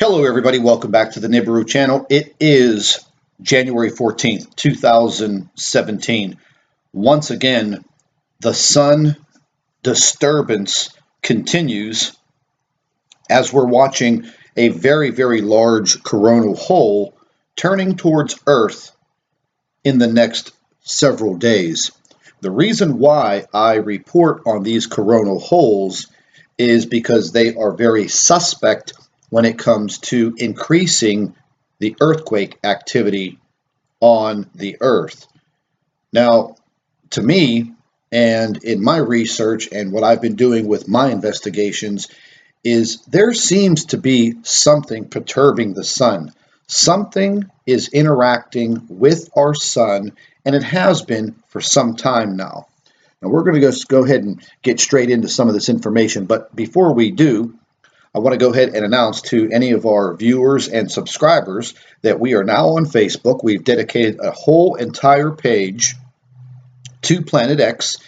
Hello, everybody. Welcome back to the Nibiru channel. It is January 14th, 2017. Once again, the sun disturbance continues as we're watching a very, very large coronal hole turning towards Earth in the next several days. The reason why I report on these coronal holes is because they are very suspect when it comes to increasing the earthquake activity on the Earth. Now, to me, and in my research and what I've been doing with my investigations, is there seems to be something perturbing the sun. Something is interacting with our sun, and it has been for some time now. Now, we're going to go ahead and get straight into some of this information, but before we do, I want to go ahead and announce to any of our viewers and subscribers that we are now on Facebook. We've dedicated a whole entire page to Planet X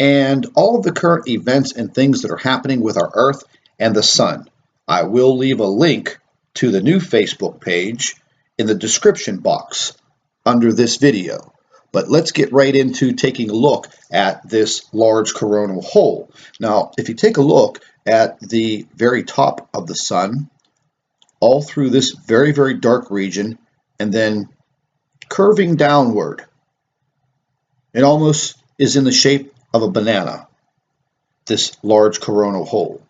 and all of the current events and things that are happening with our Earth and the Sun. I will leave a link to the new Facebook page in the description box under this video. But let's get right into taking a look at this large coronal hole. Now, if you take a look at the very top of the sun, all through this very, very dark region, and then curving downward, it almost is in the shape of a banana, this large coronal hole.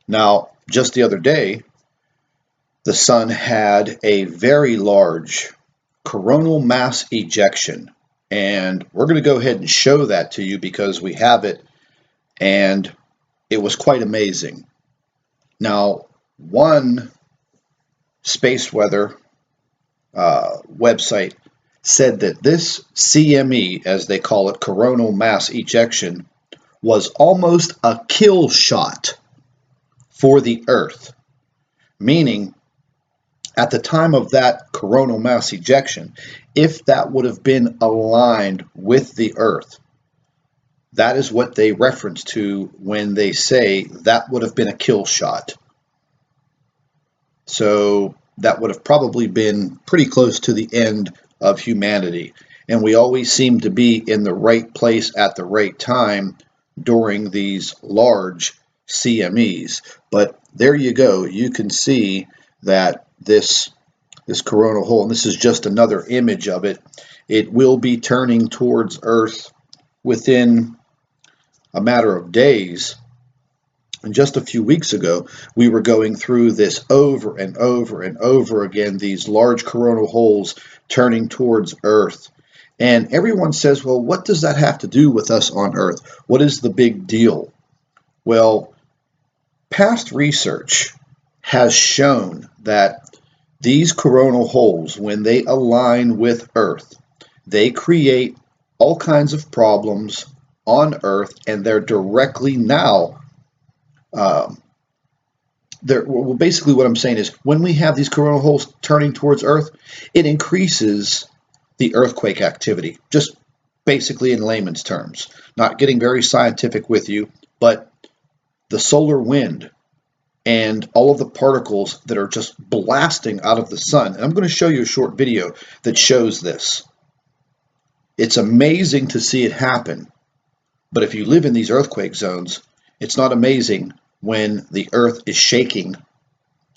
Now, just the other day, the sun had a very large coronal mass ejection, and we're going to go ahead and show that to you because we have it, and it was quite amazing. Now, one space weather website said that this CME, as they call it, coronal mass ejection, was almost a kill shot for the Earth, meaning at the time of that coronal mass ejection, if that would have been aligned with the Earth, that is what they reference to when they say that would have been a kill shot. So that would have probably been pretty close to the end of humanity. And we always seem to be in the right place at the right time during these large CMEs. But there you go. You can see that this coronal hole, and this is just another image of it, it will be turning towards Earth within a matter of days. And just a few weeks ago, we were going through this over and over and over again, these large coronal holes turning towards Earth. And everyone says, well, what does that have to do with us on Earth? What is the big deal? Well, past research has shown that these coronal holes, when they align with Earth, they create all kinds of problems on Earth, and they're directly now well, basically what I'm saying is when we have these coronal holes turning towards Earth, it increases the earthquake activity, just basically in layman's terms. Not getting very scientific with you, but the solar wind and all of the particles that are just blasting out of the sun. And I'm going to show you a short video that shows this. It's amazing to see it happen. But if you live in these earthquake zones, it's not amazing when the earth is shaking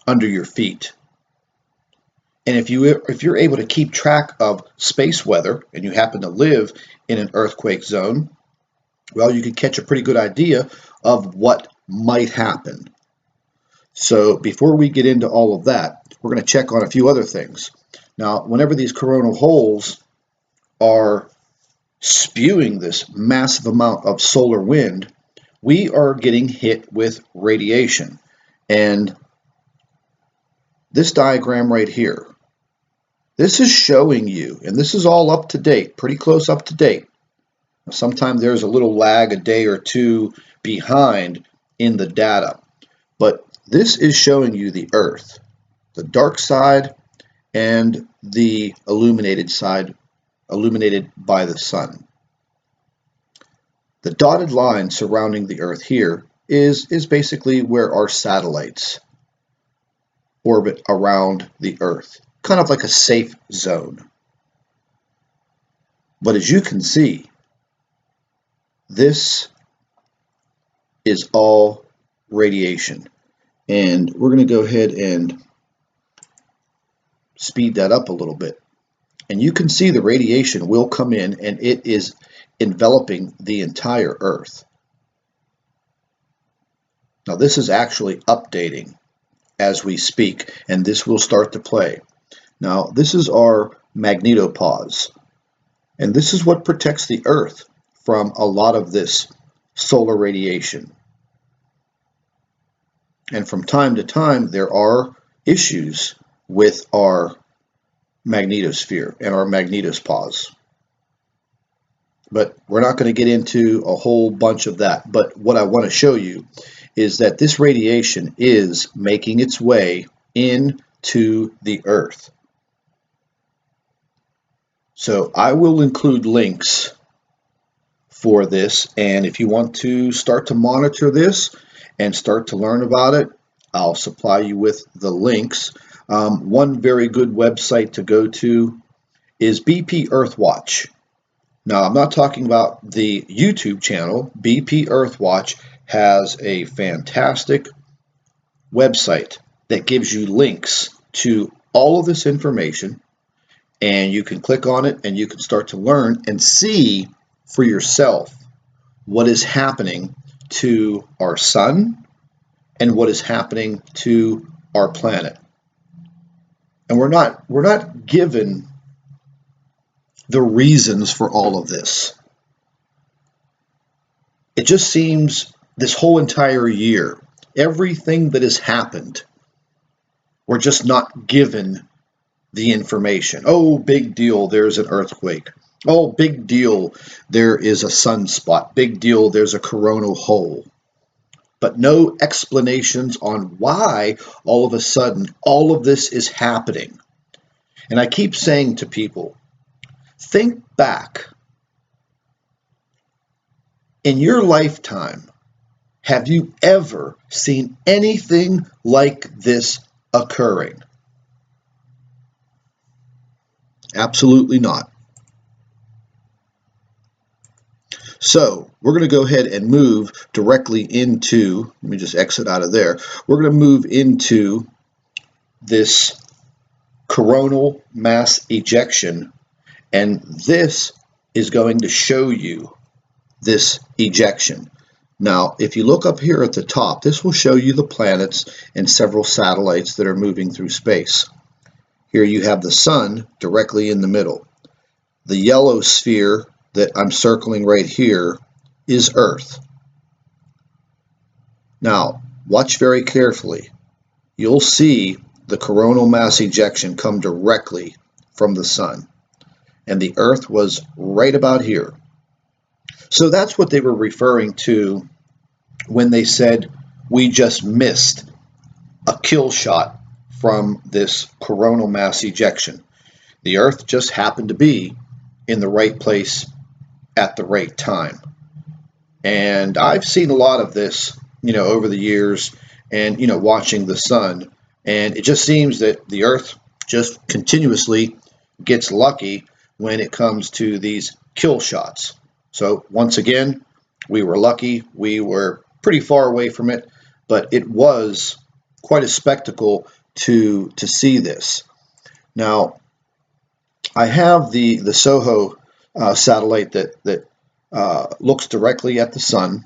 under your feet. And if you're able to keep track of space weather and you happen to live in an earthquake zone, well, you can catch a pretty good idea of what might happen. So before we get into all of that, we're going to check on a few other things. Now, whenever these coronal holes are spewing this massive amount of solar wind, we are getting hit with radiation. And this diagram right here, this is showing you, and this is all up to date, pretty close up to date. Sometimes there's a little lag, a day or two behind in the data. But this is showing you the Earth, the dark side and the illuminated side, illuminated by the sun. The dotted line surrounding the Earth here is basically where our satellites orbit around the Earth, kind of like a safe zone. But as you can see, this is all radiation. And we're going to go ahead and speed that up a little bit. And you can see the radiation will come in and it is enveloping the entire Earth. Now this is actually updating as we speak, and this will start to play. Now this is our magnetopause, and this is what protects the Earth from a lot of this solar radiation. And from time to time there are issues with our magnetosphere and our magnetopause. But we're not going to get into a whole bunch of that. But what I want to show you is that this radiation is making its way into the Earth. So I will include links for this, and if you want to start to monitor this and start to learn about it, I'll supply you with the links. One very good website to go to is BP Earthwatch. Now, I'm not talking about the YouTube channel. BP Earthwatch has a fantastic website that gives you links to all of this information, and you can click on it and you can start to learn and see for yourself what is happening to our sun and what is happening to our planet. And we're not given the reasons for all of this. It just seems this whole entire year, everything that has happened, we're just not given the information. Oh, big deal, there's an earthquake. Oh, big deal, there is a sunspot. Big deal, there's a coronal hole. But no explanations on why all of a sudden all of this is happening. And I keep saying to people, think back. In your lifetime, have you ever seen anything like this occurring? Absolutely not. So we're going to go ahead and move directly into, let me just exit out of there. We're going to move into this coronal mass ejection, and this is going to show you this ejection. Now, if you look up here at the top, this will show you the planets and several satellites that are moving through space. Here you have the sun directly in the middle. The yellow sphere that I'm circling right here is Earth. Now, watch very carefully. You'll see the coronal mass ejection come directly from the sun, and the Earth was right about here. So that's what they were referring to when they said we just missed a kill shot from this coronal mass ejection. The Earth just happened to be in the right place at the right time. And I've seen a lot of this, over the years, and, watching the sun. And it just seems that the Earth just continuously gets lucky when it comes to these kill shots. So once again, we were lucky. We were pretty far away from it, but it was quite a spectacle to see this. Now, I have the SOHO satellite that looks directly at the sun,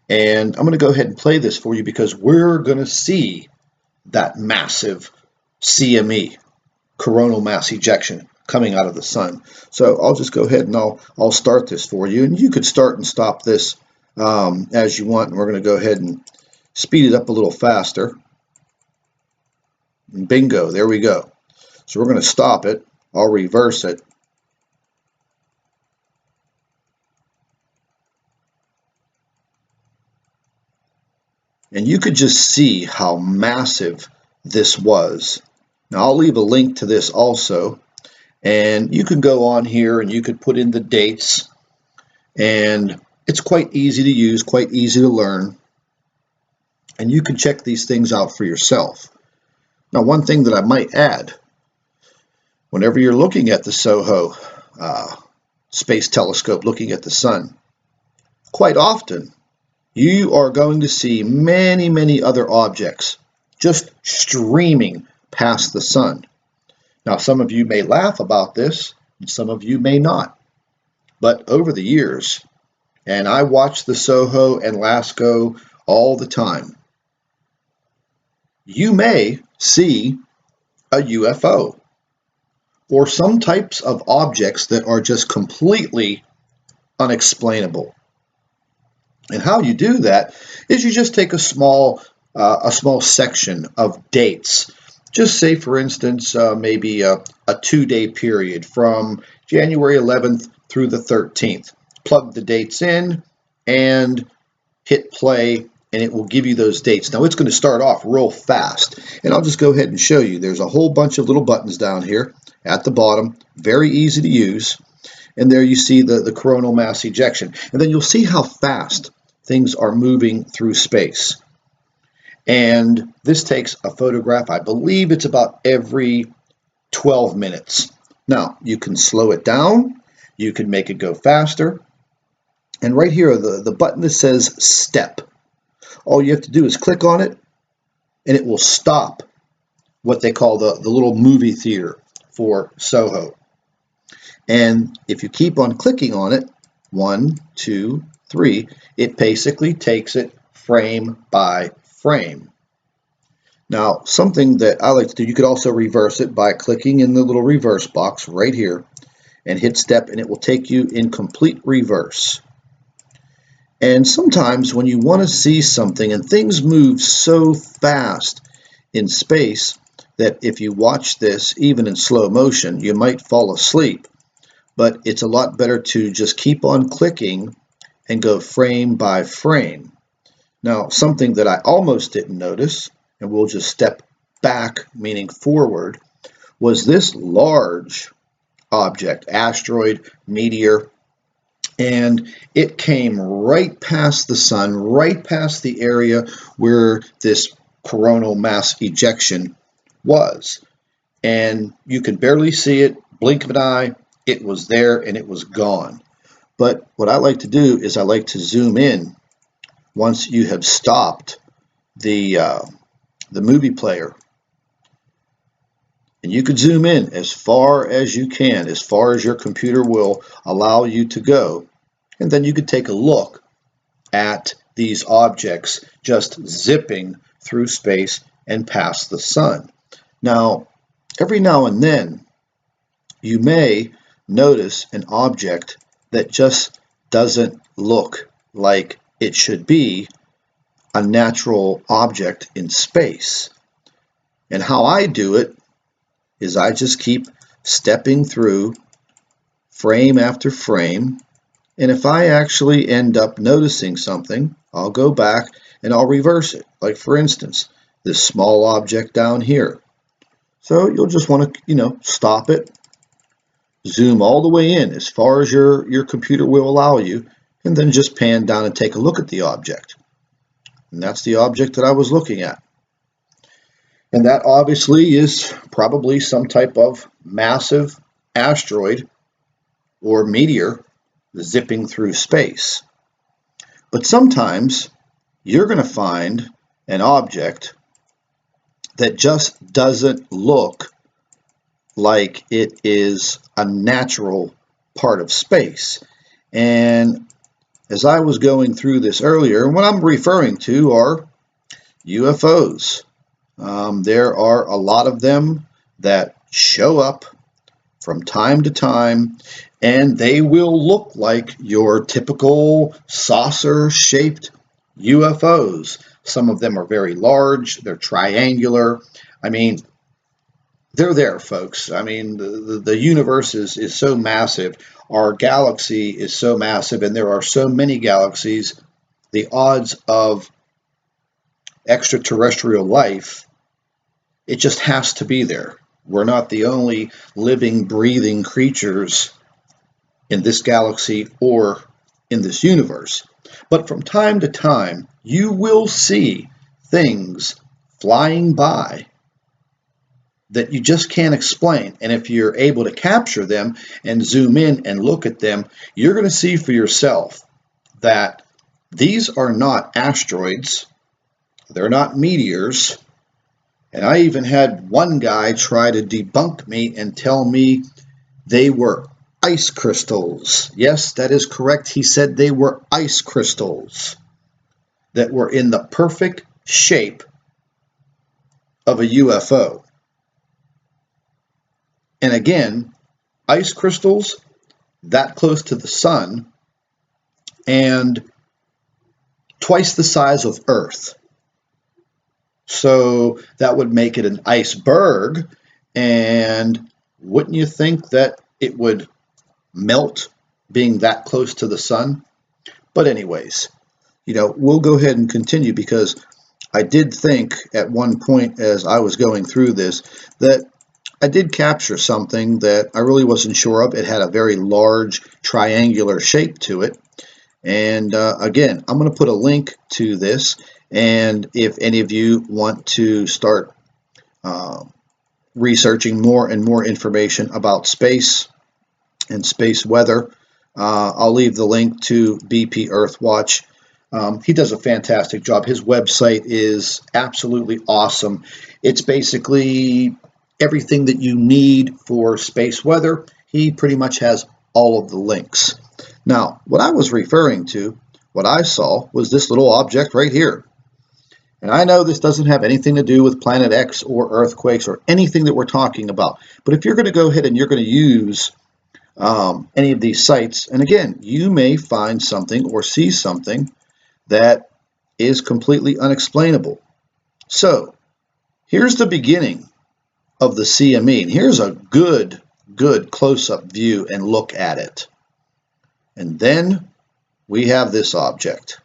and I'm going to go ahead and play this for you because we're going to see that massive CME, coronal mass ejection, coming out of the sun. So I'll just go ahead and I'll start this for you, and you could start and stop this as you want, and we're going to go ahead and speed it up a little faster. And bingo, there we go. So we're going to stop it. I'll reverse it. And you could just see how massive this was. Now I'll leave a link to this also, and you can go on here and you could put in the dates, and it's quite easy to use, quite easy to learn, and you can check these things out for yourself. Now, one thing that I might add, whenever you're looking at the SOHO space telescope looking at the sun, quite often you are going to see many, many other objects just streaming past the sun. Now, some of you may laugh about this, and some of you may not. But over the years, and I watch the SOHO and LASCO all the time, you may see a UFO or some types of objects that are just completely unexplainable. And how you do that is you just take a small section of dates. Just say, for instance, maybe a 2-day period from January 11th through the 13th. Plug the dates in and hit play, and it will give you those dates. Now, it's going to start off real fast, and I'll just go ahead and show you. There's a whole bunch of little buttons down here at the bottom, very easy to use. And there you see the coronal mass ejection. And then you'll see how fast things are moving through space. And this takes a photograph, I believe it's about every 12 minutes. Now, you can slow it down, you can make it go faster. And right here, the button that says step. All you have to do is click on it, and it will stop what they call the little movie theater for SOHO. And if you keep on clicking on it, 1, 2, 3, it basically takes it frame by frame. Now, something that I like to do, you could also reverse it by clicking in the little reverse box right here and hit step, and it will take you in complete reverse. And sometimes when you want to see something and things move so fast in space that if you watch this even in slow motion, you might fall asleep. But it's a lot better to just keep on clicking and go frame by frame. Now, something that I almost didn't notice, and we'll just step back, meaning forward, was this large object, asteroid, meteor, and it came right past the sun, right past the area where this coronal mass ejection was. And you could barely see it, blink of an eye, it was there and it was gone. But what I like to do is I like to zoom in once you have stopped the movie player. And you could zoom in as far as you can, as far as your computer will allow you to go. And then you could take a look at these objects just zipping through space and past the sun. Now, every now and then, you may notice an object that just doesn't look like it should be a natural object in space. And how I do it is I just keep stepping through frame after frame, and if I actually end up noticing something, I'll go back and I'll reverse it. Like, for instance, this small object down here. So you'll just want to, stop it, zoom all the way in as far as your computer will allow you, and then just pan down and take a look at the object. And that's the object that I was looking at. And that obviously is probably some type of massive asteroid or meteor zipping through space. But sometimes you're going to find an object that just doesn't look like it is a natural part of space. And as I was going through this earlier, what I'm referring to are UFOs. There are a lot of them that show up from time to time, and they will look like your typical saucer-shaped UFOs. Some of them are very large, they're triangular. I mean, they're there, folks. I mean, the universe is so massive. Our galaxy is so massive, and there are so many galaxies. The odds of extraterrestrial life, it just has to be there. We're not the only living, breathing creatures in this galaxy or in this universe. But from time to time, you will see things flying by that you just can't explain. And if you're able to capture them and zoom in and look at them, you're going to see for yourself that these are not asteroids, they're not meteors. And I even had one guy try to debunk me and tell me they were ice crystals. Yes, that is correct. He said they were ice crystals that were in the perfect shape of a UFO. And again, ice crystals that close to the sun and twice the size of Earth. So that would make it an iceberg. And wouldn't you think that it would melt being that close to the sun? But anyways, we'll go ahead and continue, because I did think at one point as I was going through this that I did capture something that I really wasn't sure of. It had a very large triangular shape to it. And again, I'm going to put a link to this. And if any of you want to start researching more and more information about space and space weather, I'll leave the link to BP Earthwatch. He does a fantastic job. His website is absolutely awesome. It's basically everything that you need for space weather. He pretty much has all of the links. Now, what I was referring to, what I saw, was this little object right here. And I know this doesn't have anything to do with Planet X or earthquakes or anything that we're talking about. But if you're going to go ahead and you're going to use any of these sites, and again, you may find something or see something that is completely unexplainable. So here's the beginning of the CME. And here's a good close-up view and look at it. And then we have this object.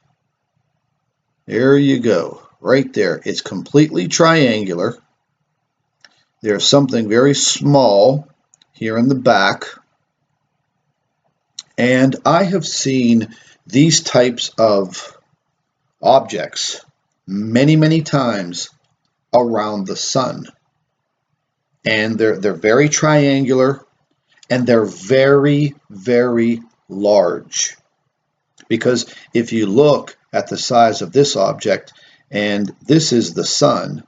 There you go, right there. It's completely triangular. There's something very small here in the back. And I have seen these types of objects many times around the sun. And they're very triangular, and they're very large. Because if you look at the size of this object, and this is the sun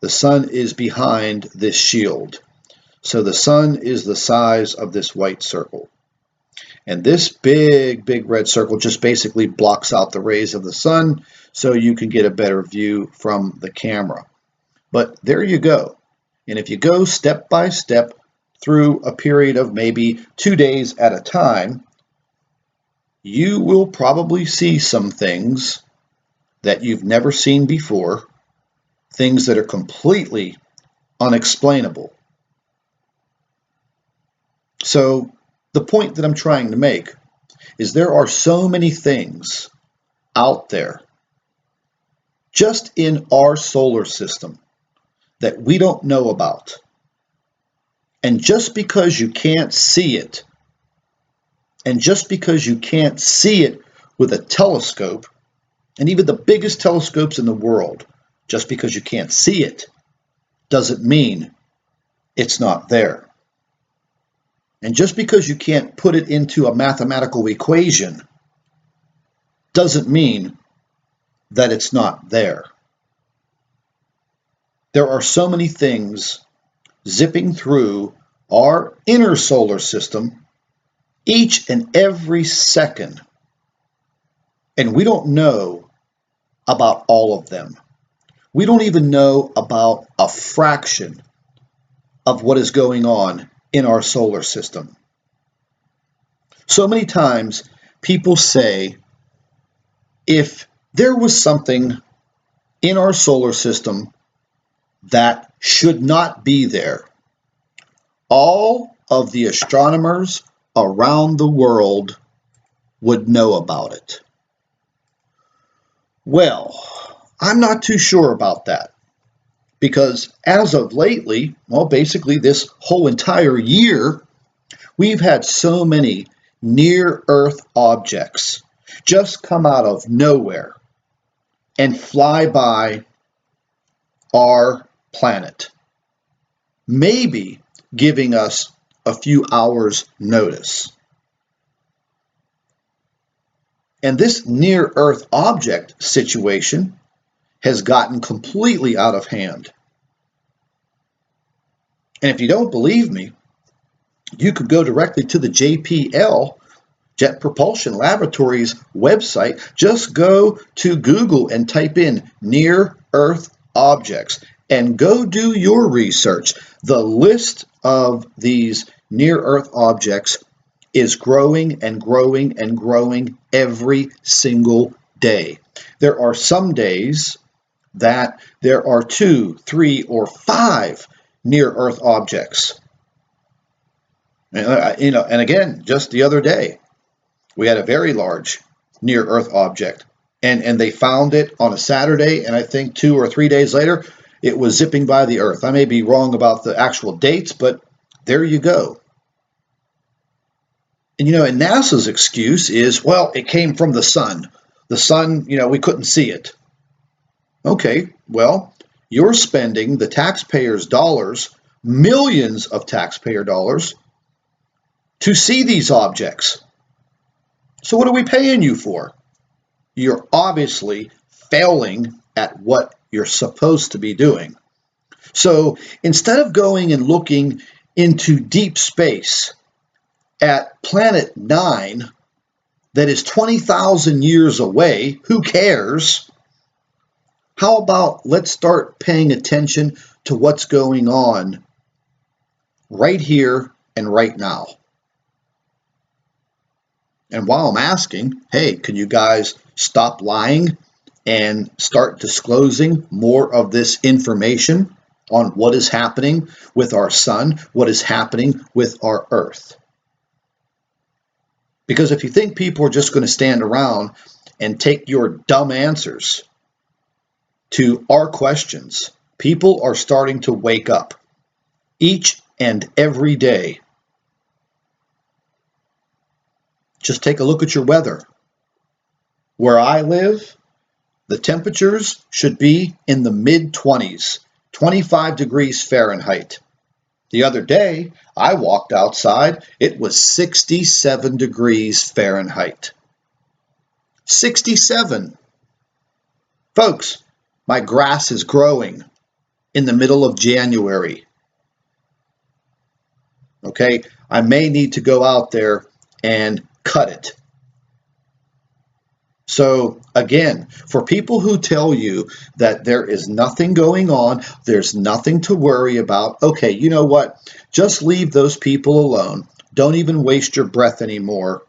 is behind this shield. So the sun is the size of this white circle. And this big red circle just basically blocks out the rays of the sun so you can get a better view from the camera. But there you go. And if you go step by step through a period of maybe 2 days at a time, you will probably see some things that you've never seen before, things that are completely unexplainable. So the point that I'm trying to make is there are so many things out there just in our solar system that we don't know about. And just because you can't see it, and just because you can't see it with a telescope, and even the biggest telescopes in the world, just because you can't see it, doesn't mean it's not there. And just because you can't put it into a mathematical equation, doesn't mean that it's not there. There are so many things zipping through our inner solar system each and every second, and we don't know about all of them. We don't even know about a fraction of what is going on in our solar system. So many times people say, if there was something in our solar system that should not be there, all of the astronomers around the world would know about it. Well, I'm not too sure about that, because as of lately, well, basically this whole entire year, we've had so many near-Earth objects just come out of nowhere and fly by our planet. maybe giving us a few hours notice. And this near-Earth object situation has gotten completely out of hand. And if you don't believe me, you could go directly to the JPL, Jet Propulsion Laboratories website. Just go to Google and type in near-Earth objects and go do your research. The list of these near-Earth objects is growing and growing and growing every single day. There are some days that there are 2, 3, or 5 near-Earth objects. And again, just the other day, we had a very large near-Earth object, and they found it on a Saturday, and I think 2 or 3 days later, it was zipping by the Earth. I may be wrong about the actual dates, but there you go. And and NASA's excuse is, well, it came from the sun. The sun, we couldn't see it. Okay, well, you're spending the taxpayers' dollars, millions of taxpayer dollars, to see these objects. So what are we paying you for? You're obviously failing at what you're supposed to be doing. So instead of going and looking into deep space at Planet 9 that is 20,000 years away, who cares? How about let's start paying attention to what's going on right here and right now? And while I'm asking, hey, can you guys stop lying and start disclosing more of this information on what is happening with our sun, what is happening with our Earth? Because if you think people are just going to stand around and take your dumb answers to our questions, people are starting to wake up each and every day. Just take a look at your weather. Where I live, the temperatures should be in the mid-20s, 25 degrees Fahrenheit. The other day, I walked outside, it was 67 degrees Fahrenheit. 67. Folks, my grass is growing in the middle of January. Okay, I may need to go out there and cut it. So again, for people who tell you that there is nothing going on, there's nothing to worry about, okay, you know what? Just leave those people alone. Don't even waste your breath anymore.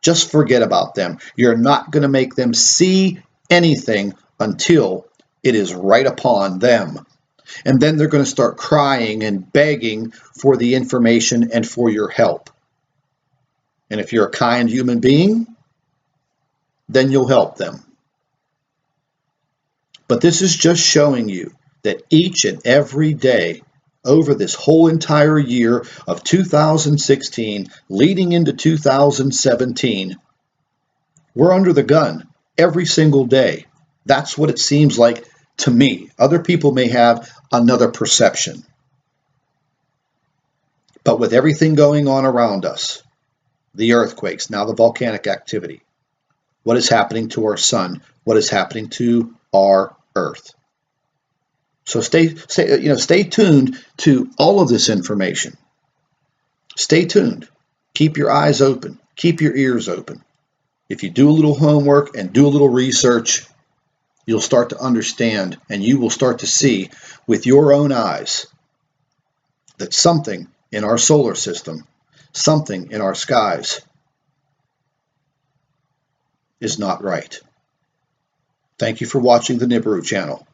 Just forget about them. You're not going to make them see anything until it is right upon them. And then they're going to start crying and begging for the information and for your help. And if you're a kind human being, then you'll help them. But this is just showing you that each and every day over this whole entire year of 2016 leading into 2017, we're under the gun every single day. That's what it seems like to me. Other people may have another perception. But with everything going on around us, the earthquakes, now the volcanic activity, what is happening to our sun, what is happening to our Earth. So stay tuned to all of this information. Stay tuned. Keep your eyes open. Keep your ears open. If you do a little homework and do a little research, you'll start to understand and you will start to see with your own eyes that something in our solar system, something in our skies is not right. Thank you for watching the Nibiru channel.